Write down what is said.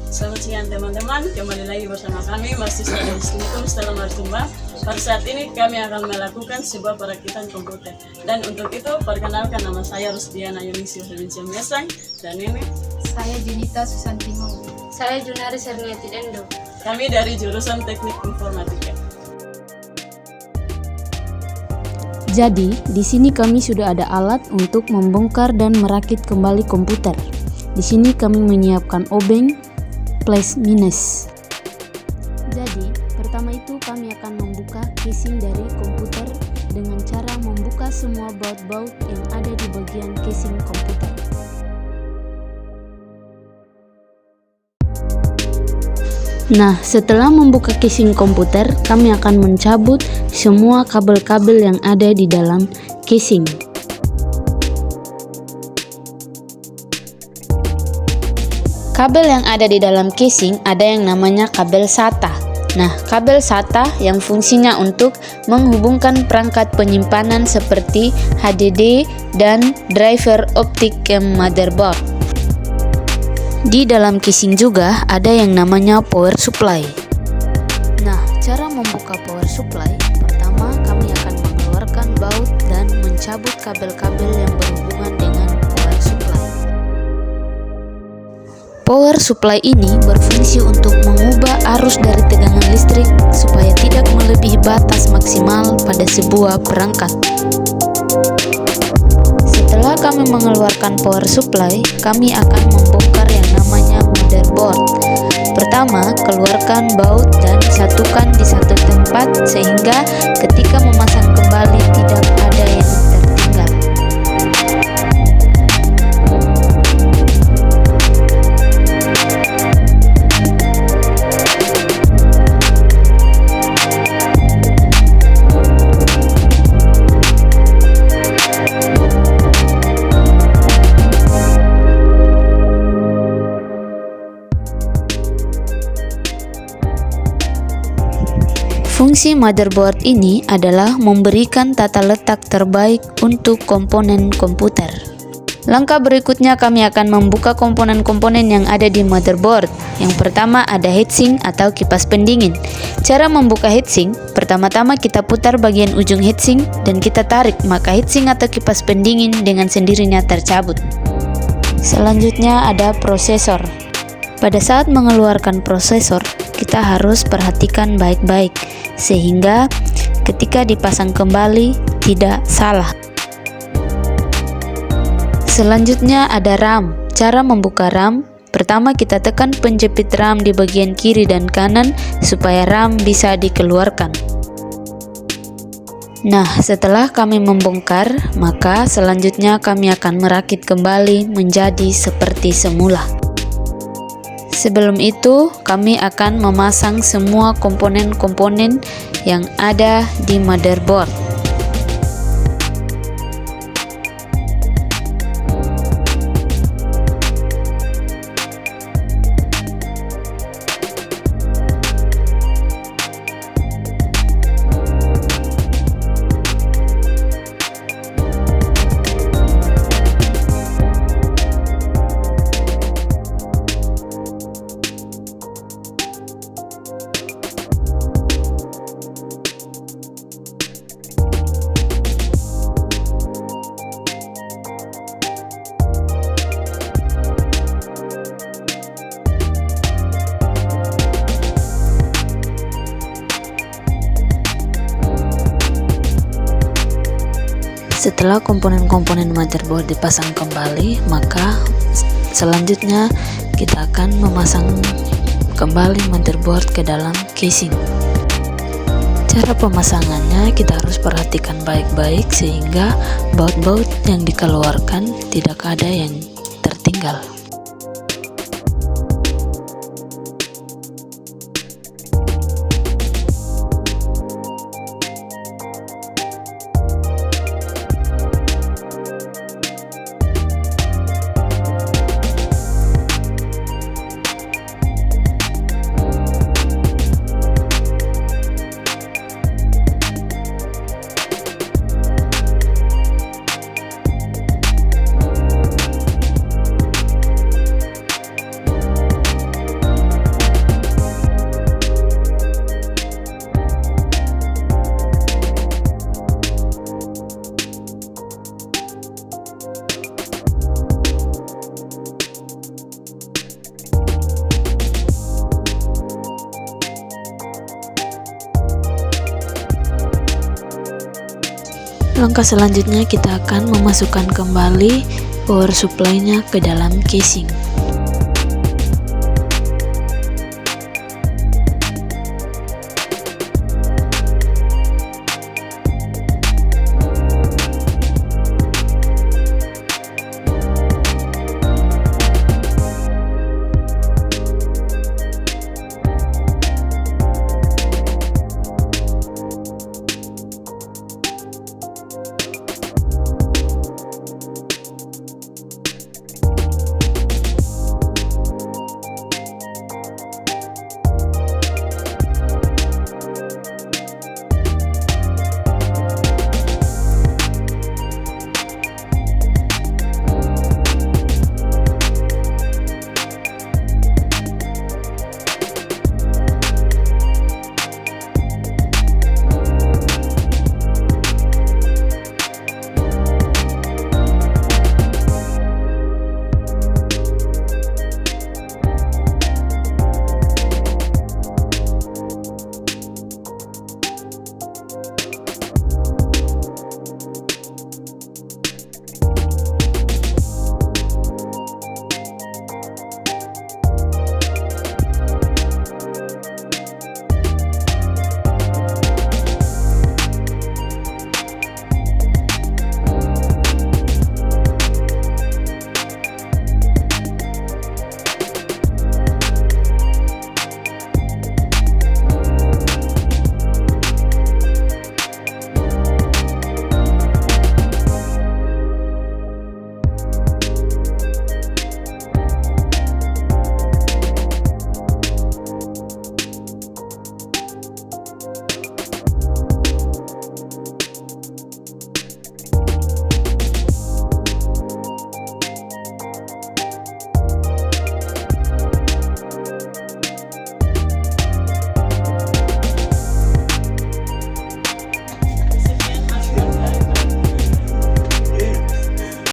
Selamat siang teman-teman, kembali lagi bersama kami mahasiswa dari Sinikom Stella Maritimba. Pada saat ini kami akan melakukan sebuah perakitan komputer. Dan untuk itu perkenalkan, nama saya Rusdiana Yunisi Ferencia Mesang. Dan ini Saya Junita Susantimo. Saya Junari Serniati Endo. kami dari jurusan Teknik Informatika. Jadi, di sini kami sudah ada alat untuk membongkar dan merakit kembali komputer. Di sini kami menyiapkan obeng plus minus. Jadi, pertama itu kami akan membuka casing dari komputer dengan cara membuka semua baut-baut yang ada di bagian casing komputer. Nah, setelah membuka casing komputer, kami akan mencabut semua kabel-kabel yang ada di dalam casing. Kabel yang ada di dalam casing ada yang namanya kabel SATA. Nah, kabel SATA yang fungsinya untuk menghubungkan perangkat penyimpanan seperti HDD dan driver optik ke motherboard. Di dalam casing juga ada yang namanya power supply. Nah, cara membuka power supply, pertama kami akan mengeluarkan baut dan mencabut kabel-kabel yang berhubungan dengan power supply. Power supply ini berfungsi untuk mengubah arus dari tegangan listrik supaya tidak melebihi batas maksimal pada sebuah perangkat. Setelah kami mengeluarkan power supply, kami akan membongkar yang namanya motherboard. Pertama, keluarkan baut dan satukan di satu tempat sehingga ketika memasang kembali tidak ada yang tertinggal. Fungsi motherboard ini adalah memberikan tata letak terbaik untuk komponen komputer. Langkah berikutnya kami akan membuka komponen-komponen yang ada di motherboard. Yang pertama ada heatsink atau kipas pendingin. Cara membuka heatsink, pertama-tama kita putar bagian ujung heatsink dan kita tarik, maka heatsink atau kipas pendingin dengan sendirinya tercabut. Selanjutnya ada prosesor. Pada saat mengeluarkan prosesor, kita harus perhatikan baik-baik sehingga ketika dipasang kembali tidak salah. Selanjutnya ada RAM. Cara membuka RAM, pertama kita tekan penjepit RAM di bagian kiri dan kanan supaya RAM bisa dikeluarkan. Nah, setelah kami membongkar, maka selanjutnya kami akan merakit kembali menjadi seperti semula. Sebelum itu, kami akan memasang semua komponen-komponen yang ada di motherboard. Setelah komponen-komponen motherboard dipasang kembali, maka selanjutnya kita akan memasang kembali motherboard ke dalam casing. Cara pemasangannya kita harus perhatikan baik-baik sehingga baut-baut yang dikeluarkan tidak ada yang tertinggal. langkah selanjutnya kita akan memasukkan kembali power supply-nya ke dalam casing.